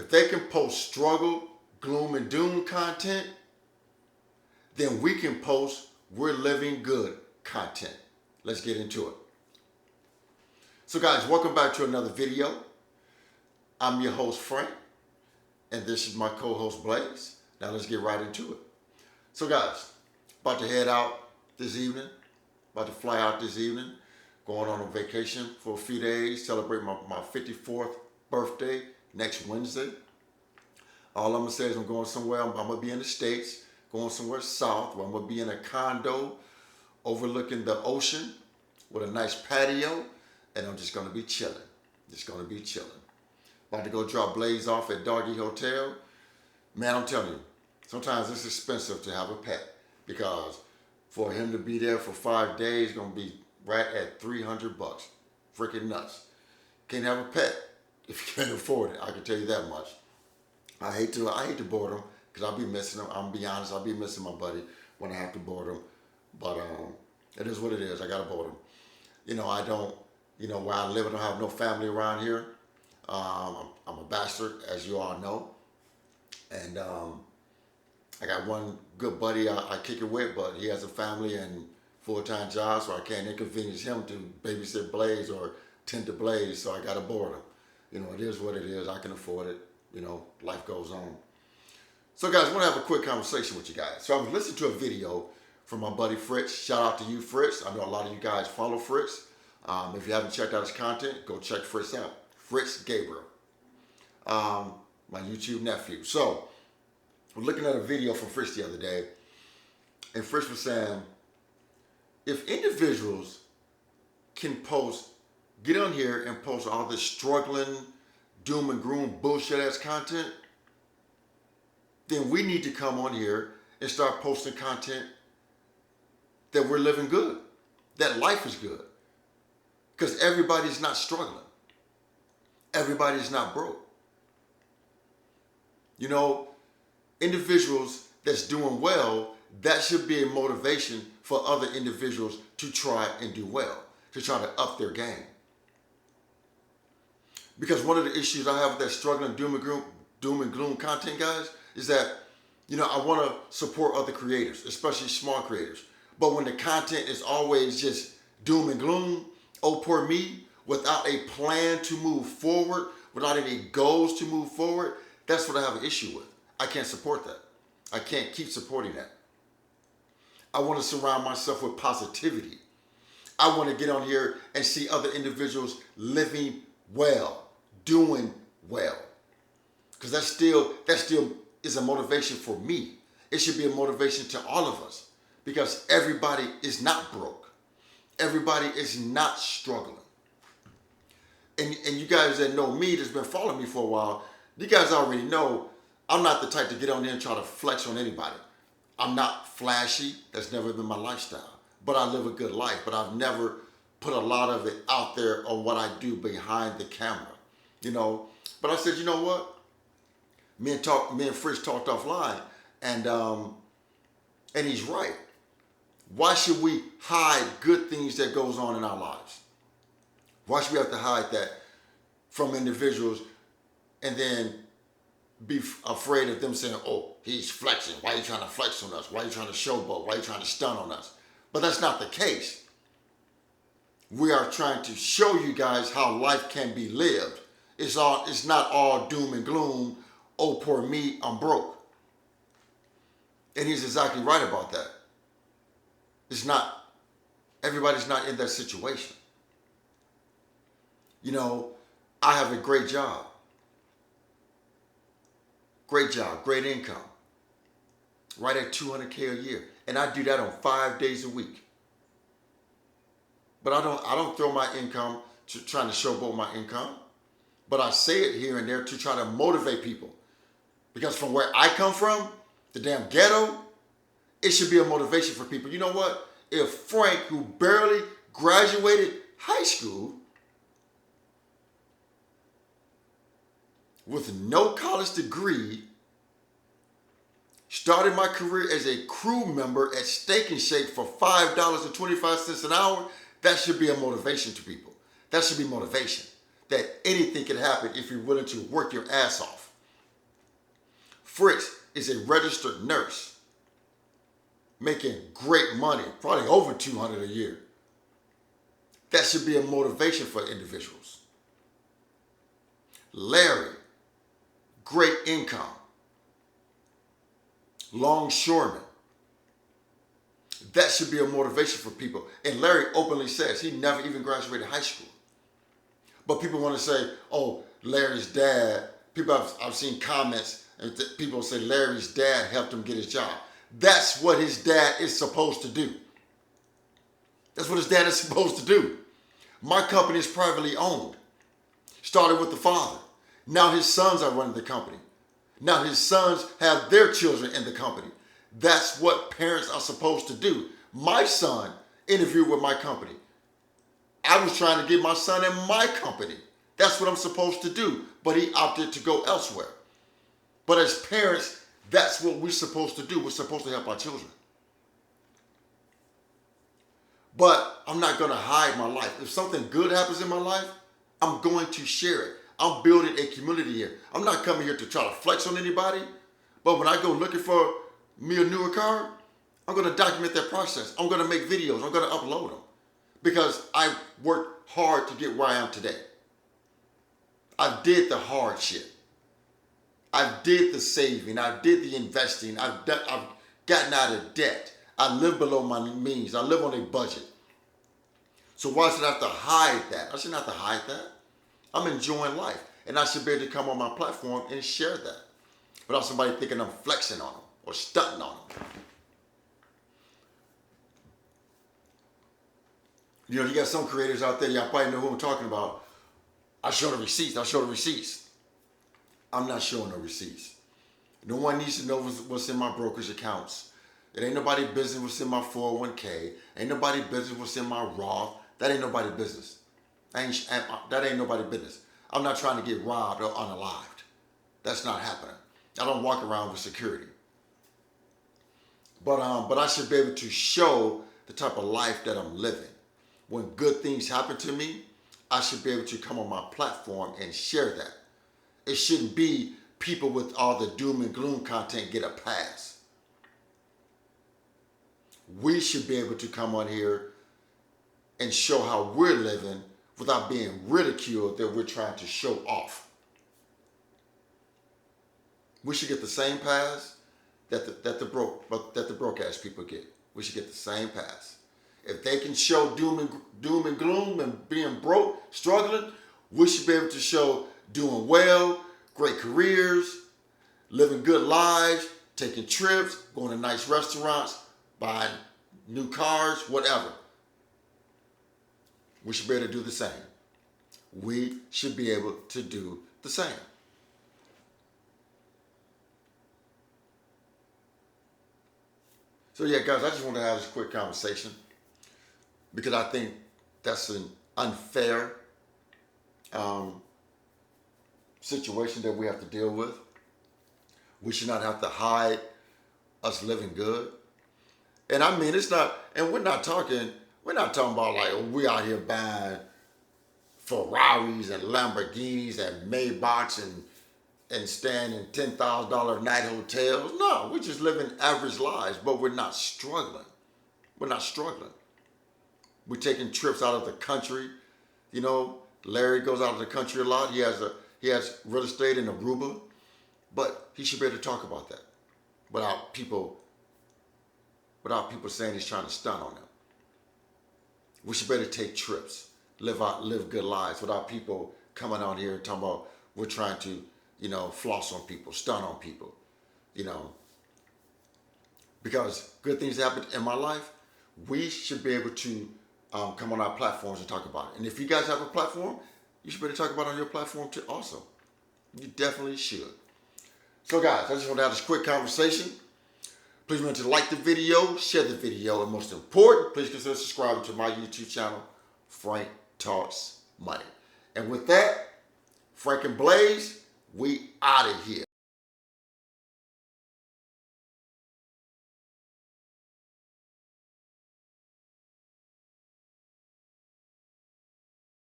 If they can post struggle, gloom, and doom content, then we can post we're living good content. Let's get into it. So guys, welcome back to another video. I'm your host, Frank, and this is my co-host, Blaze. Now let's get right into it. So guys, about to head out this evening, about to fly out this evening, going on a vacation for a few days, celebrate my 54th birthday next Wednesday. All I'm gonna say is I'm going somewhere, I'm gonna be in the States, going somewhere south, where I'm gonna be in a condo overlooking the ocean with a nice patio, and I'm just gonna be chilling. About to go drop Blaze off at Doggy Hotel. Man, I'm telling you, sometimes it's expensive to have a pet because for him to be there for 5 days, gonna be right at $300. Freaking nuts. Can't have a pet if you can't afford it. I can tell you that much. I hate to board him because I'll be missing him. I'm gonna be honest, I'll be missing my buddy when I have to board him. But it is what it is. I gotta board him. I don't. Where I live, I don't have no family around here. I'm a bastard, as you all know, and I got one good buddy I kick it with, but he has a family and full-time job, so I can't inconvenience him to babysit Blaze or tend to Blaze, so I got to board him. It is what it is. I can afford it. Life goes on. So guys, I want to have a quick conversation with you guys. So I was listening to a video from my buddy Fritz. Shout out to you, Fritz. I know a lot of you guys follow Fritz. If you haven't checked out his content, go check Fritz out. Fritz Gabriel, my YouTube nephew. So we're looking at a video from Fritz the other day, and Fritz was saying, if individuals can get on here and post all this struggling, doom and gloom, bullshit ass content, then we need to come on here and start posting content that we're living good, that life is good. Because everybody's not struggling. Everybody's not broke. Individuals that's doing well, that should be a motivation for other individuals to try and do well, to try to up their game. Because one of the issues I have with that struggling doom and gloom content, guys, is that, I want to support other creators, especially small creators. But when the content is always just doom and gloom, oh, poor me, without a plan to move forward, without any goals to move forward, that's what I have an issue with. I can't support that. I can't keep supporting that. I want to surround myself with positivity. I want to get on here and see other individuals living well, doing well. Because that still is a motivation for me. It should be a motivation to all of us. Because everybody is not broke. Everybody is not struggling. And you guys that know me, that's been following me for a while, you guys already know I'm not the type to get on there and try to flex on anybody. I'm not flashy. That's never been my lifestyle. But I live a good life. But I've never put a lot of it out there on what I do behind the camera. But I said, you know what? Me and Fritz talked offline, and he's right. Why should we hide good things that goes on in our lives? Why should we have to hide that from individuals and then be afraid of them saying, oh, he's flexing. Why are you trying to flex on us? Why are you trying to showboat? Why are you trying to stun on us? But that's not the case. We are trying to show you guys how life can be lived. It's not all doom and gloom. Oh, poor me, I'm broke. And he's exactly right about that. Everybody's not in that situation. I have a great job. Great job, great income. Right at $200K a year. And I do that on 5 days a week. But I don't throw my income to trying to showboat my income. But I say it here and there to try to motivate people. Because from where I come from, the damn ghetto, it should be a motivation for people. You know what? If Frank, who barely graduated high school with no college degree, started my career as a crew member at Steak and Shake for $5.25 an hour, that should be a motivation to people. That should be motivation. That anything can happen if you're willing to work your ass off. Fritz is a registered nurse making great money, probably over $200 a year. That should be a motivation for individuals. Larry, great income. Longshoreman. That should be a motivation for people. And Larry openly says he never even graduated high school. But people want to say, oh, Larry's dad, I've seen comments, and people say Larry's dad helped him get his job. That's what his dad is supposed to do. That's what his dad is supposed to do. My company is privately owned. Started with the father. Now his sons are running the company. Now his sons have their children in the company. That's what parents are supposed to do. My son interviewed with my company. I was trying to get my son in my company. That's what I'm supposed to do. But he opted to go elsewhere. But as parents, that's what we're supposed to do. We're supposed to help our children. But I'm not going to hide my life. If something good happens in my life, I'm going to share it. I'm building a community here. I'm not coming here to try to flex on anybody. But when I go looking for me a newer car, I'm going to document that process. I'm going to make videos. I'm going to upload them. Because I worked hard to get where I am today. I did the hard shit. I did the saving. I did the investing. I've gotten out of debt. I live below my means. I live on a budget. So why should I have to hide that? I shouldn't have to hide that. I'm enjoying life. And I should be able to come on my platform and share that without somebody thinking I'm flexing on them or stunting on them. You know, you got some creators out there, y'all probably know who I'm talking about. I show the receipts. I'm not showing no receipts. No one needs to know what's in my brokerage accounts. It ain't nobody business what's in my 401k. Ain't nobody business what's in my Roth. That ain't nobody business. That ain't nobody business. I'm not trying to get robbed or unalived. That's not happening. I don't walk around with security. But I should be able to show the type of life that I'm living. When good things happen to me, I should be able to come on my platform and share that. It shouldn't be people with all the doom and gloom content get a pass. We should be able to come on here and show how we're living without being ridiculed that we're trying to show off. We should get the same pass that the broke ass people get. We should get the same pass. If they can show doom and gloom and being broke, struggling, we should be able to show doing well, great careers, living good lives, taking trips, going to nice restaurants, buying new cars, whatever. We should be able to do the same. We should be able to do the same. So yeah, guys, I just wanted to have this quick conversation because I think that's an unfair situation that we have to deal with. We should not have to hide us living good. And I mean, it's not, and we're not talking about like, oh, we out here buying Ferraris and Lamborghinis and Maybachs and staying in $10,000 night hotels. No, we're just living average lives, but we're not struggling. We're not struggling. We're taking trips out of the country. You know, Larry goes out of the country a lot. He has real estate in Aruba, but he should be able to talk about that without people saying he's trying to stunt on them. We should be able to take trips, live good lives without people coming out here and talking about we're trying to, you know, floss on people, stunt on people, you know. Because good things happen in my life, we should be able to come on our platforms and talk about it. And if you guys have a platform, you should be able to talk about it on your platform too also. You definitely should. So guys, I just want to have this quick conversation. Please remember to like the video, share the video, and most important, please consider subscribing to my YouTube channel, Frank Talks Money. And with that, Frank and Blaze, we out of here.